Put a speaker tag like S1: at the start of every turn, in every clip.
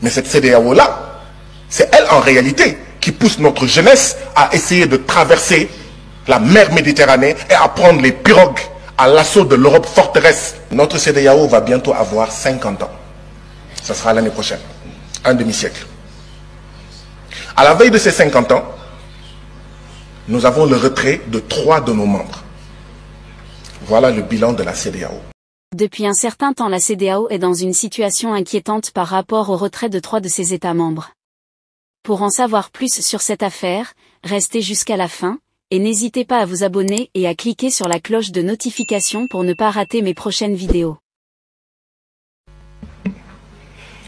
S1: Mais cette CEDEAO-là, c'est elle en réalité qui pousse notre jeunesse à essayer de traverser la mer Méditerranée et à prendre les pirogues à l'assaut de l'Europe forteresse. Notre CEDEAO va bientôt avoir 50 ans. Ça sera l'année prochaine, un demi-siècle. À la veille de ces 50 ans, nous avons le retrait de 3 de nos membres. Voilà le bilan de la CEDEAO.
S2: Depuis un certain temps, la CEDEAO est dans une situation inquiétante par rapport au retrait de 3 de ses États membres. Pour en savoir plus sur cette affaire, restez jusqu'à la fin, et n'hésitez pas à vous abonner et à cliquer sur la cloche de notification pour ne pas rater mes prochaines vidéos.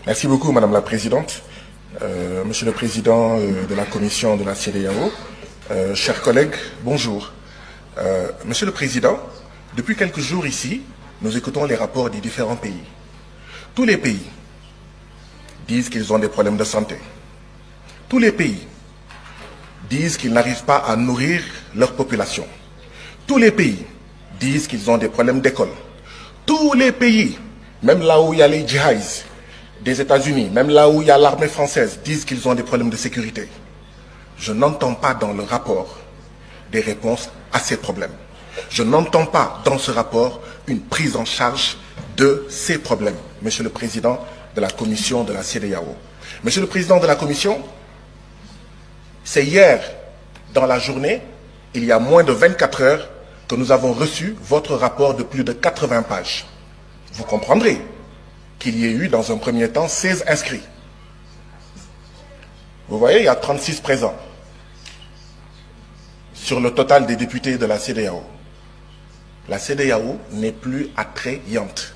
S1: Merci beaucoup, Madame la Présidente. Monsieur le Président de la Commission de la CEDEAO, chers collègues, bonjour. Monsieur le Président, depuis quelques jours ici, nous écoutons les rapports des différents pays. Tous les pays disent qu'ils ont des problèmes de santé. Tous les pays disent qu'ils n'arrivent pas à nourrir leur population. Tous les pays disent qu'ils ont des problèmes d'école. Tous les pays, même là où il y a les djihadistes des États-Unis, même là où il y a l'armée française, disent qu'ils ont des problèmes de sécurité. Je n'entends pas dans le rapport des réponses à ces problèmes. Je n'entends pas dans ce rapport une prise en charge de ces problèmes. Monsieur le Président de la Commission de la CEDEAO. Monsieur le Président de la Commission, c'est hier, dans la journée, il y a moins de 24 heures, que nous avons reçu votre rapport de plus de 80 pages. Vous comprendrez qu'il y ait eu, dans un premier temps, 16 inscrits. Vous voyez, il y a 36 présents sur le total des députés de la CEDEAO. La CEDEAO n'est plus attrayante,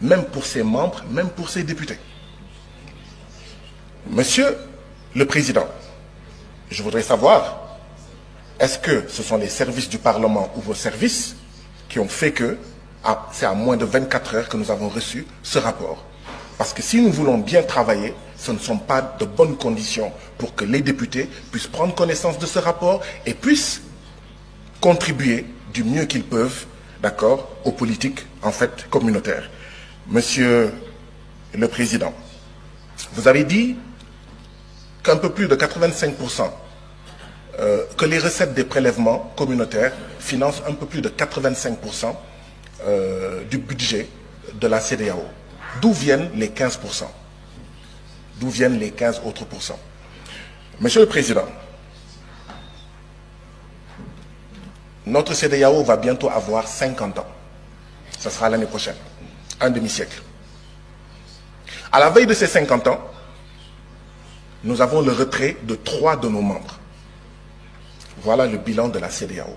S1: même pour ses membres, même pour ses députés. Monsieur le Président, je voudrais savoir, est-ce que ce sont les services du Parlement ou vos services qui ont fait que c'est à moins de 24 heures que nous avons reçu ce rapport? Parce que si nous voulons bien travailler, ce ne sont pas de bonnes conditions pour que les députés puissent prendre connaissance de ce rapport et puissent contribuer du mieux qu'ils peuvent, d'accord, aux politiques, en fait, communautaires. Monsieur le Président, vous avez dit qu'un peu plus de 85%, que les recettes des prélèvements communautaires financent un peu plus de 85% du budget de la CEDEAO. D'où viennent les 15%? D'où viennent les 15 autres pourcents? Monsieur le Président, notre CEDEAO va bientôt avoir 50 ans. Ça sera l'année prochaine, un demi-siècle. À la veille de ces 50 ans, nous avons le retrait de 3 de nos membres. Voilà le bilan de la CEDEAO.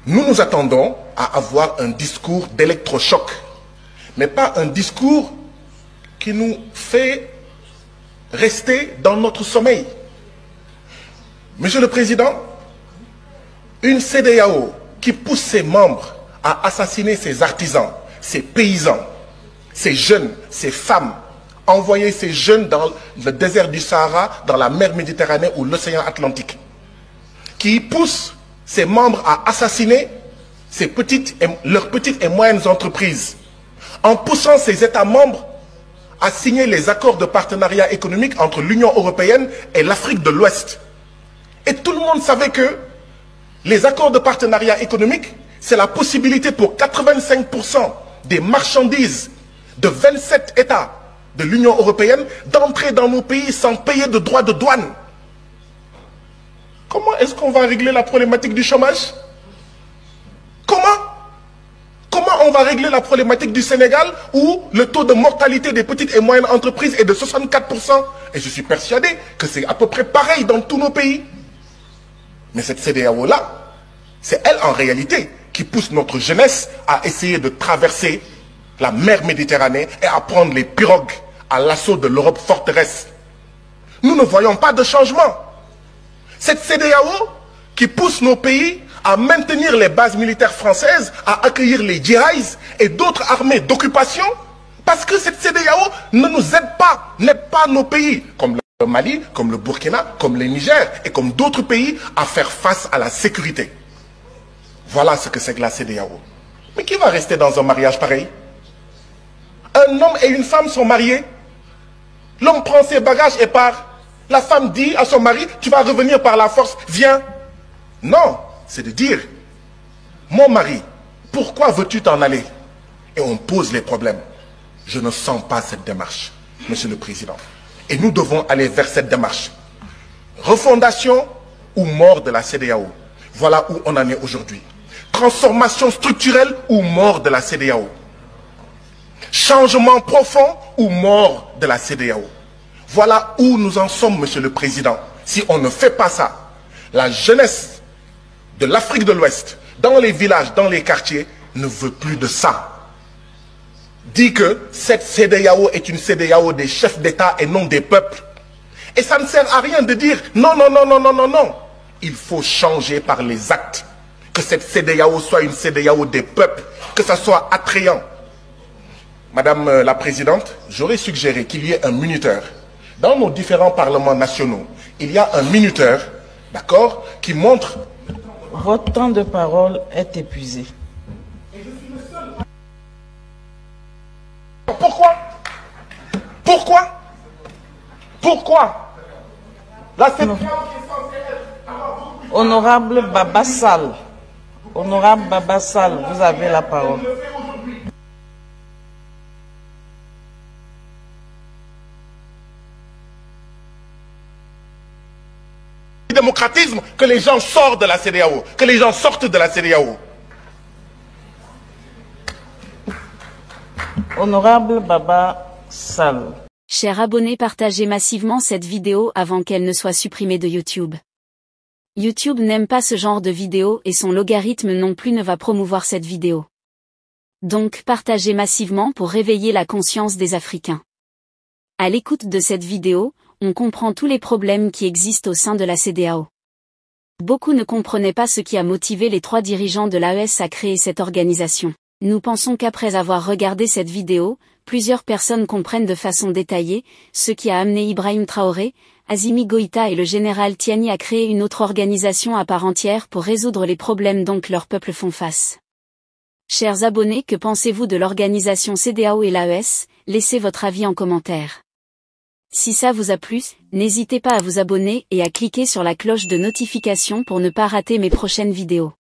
S1: Nous nous attendons à avoir un discours d'électrochoc, mais pas un discours qui nous fait rester dans notre sommeil. Monsieur le Président, une CEDEAO qui pousse ses membres à assassiner ses artisans, ses paysans, ses jeunes, ses femmes, envoyer ces jeunes dans le désert du Sahara, dans la mer Méditerranée ou l'océan Atlantique, qui pousse ses membres à assassiner leurs petites et moyennes entreprises, en poussant ces États membres à signer les accords de partenariat économique entre l'Union européenne et l'Afrique de l'Ouest. Et tout le monde savait que les accords de partenariat économique, c'est la possibilité pour 85% des marchandises de 27 États de l'Union européenne d'entrer dans nos pays sans payer de droits de douane. Comment est-ce qu'on va régler la problématique du chômage? Comment on va régler la problématique du Sénégal où le taux de mortalité des petites et moyennes entreprises est de 64%? Et je suis persuadé que c'est à peu près pareil dans tous nos pays. Mais cette CEDEAO-là, c'est elle en réalité qui pousse notre jeunesse à essayer de traverser la mer Méditerranée et à prendre les pirogues à l'assaut de l'Europe forteresse. Nous ne voyons pas de changement. Cette CEDEAO qui pousse nos pays à maintenir les bases militaires françaises, à accueillir les djihadistes et d'autres armées d'occupation, parce que cette CEDEAO ne nous aide pas, n'aide pas nos pays, comme le Mali, comme le Burkina, comme le Niger et comme d'autres pays, à faire face à la sécurité. Voilà ce que c'est que la CEDEAO. Mais qui va rester dans un mariage pareil? Un homme et une femme sont mariés. L'homme prend ses bagages et part. La femme dit à son mari, tu vas revenir par la force, viens. Non, c'est de dire, mon mari, pourquoi veux-tu t'en aller? Et on pose les problèmes. Je ne sens pas cette démarche, Monsieur le Président. Et nous devons aller vers cette démarche. Refondation ou mort de la CEDEAO. Voilà où on en est aujourd'hui. Transformation structurelle ou mort de la CEDEAO. Changement profond ou mort de la CEDEAO. Voilà où nous en sommes, Monsieur le Président. Si on ne fait pas ça, la jeunesse de l'Afrique de l'Ouest, dans les villages, dans les quartiers, ne veut plus de ça. Dit que cette CEDEAO est une CEDEAO des chefs d'État et non des peuples. Et ça ne sert à rien de dire non, non, non, non, non, non, non. Il faut changer par les actes. Que cette CEDEAO soit une CEDEAO des peuples, que ça soit attrayant. Madame la Présidente, j'aurais suggéré qu'il y ait un minuteur. Dans nos différents parlements nationaux, il y a un minuteur, d'accord, qui montre...
S3: Votre temps de parole est épuisé.
S1: Pourquoi? Pourquoi? Pourquoi? La CEDEAO qui est censée être...
S3: Honorable Baba Sall, Honorable Baba Sall, vous avez la parole.
S1: Démocratisme, que les gens sortent de la CEDEAO, que les gens sortent de la CEDEAO.
S3: Honorable Baba Sall.
S2: Chers abonnés, partagez massivement cette vidéo avant qu'elle ne soit supprimée de YouTube. YouTube n'aime pas ce genre de vidéo et son logarithme non plus ne va promouvoir cette vidéo. Donc partagez massivement pour réveiller la conscience des Africains. À l'écoute de cette vidéo, on comprend tous les problèmes qui existent au sein de la CEDEAO. Beaucoup ne comprenaient pas ce qui a motivé les 3 dirigeants de l'AES à créer cette organisation. Nous pensons qu'après avoir regardé cette vidéo, plusieurs personnes comprennent de façon détaillée ce qui a amené Ibrahim Traoré, Assimi Goïta et le général Tiani à créer une autre organisation à part entière pour résoudre les problèmes dont leurs peuples font face. Chers abonnés, que pensez-vous de l'organisation CEDEAO et l'AES? Laissez votre avis en commentaire. Si ça vous a plu, n'hésitez pas à vous abonner et à cliquer sur la cloche de notification pour ne pas rater mes prochaines vidéos.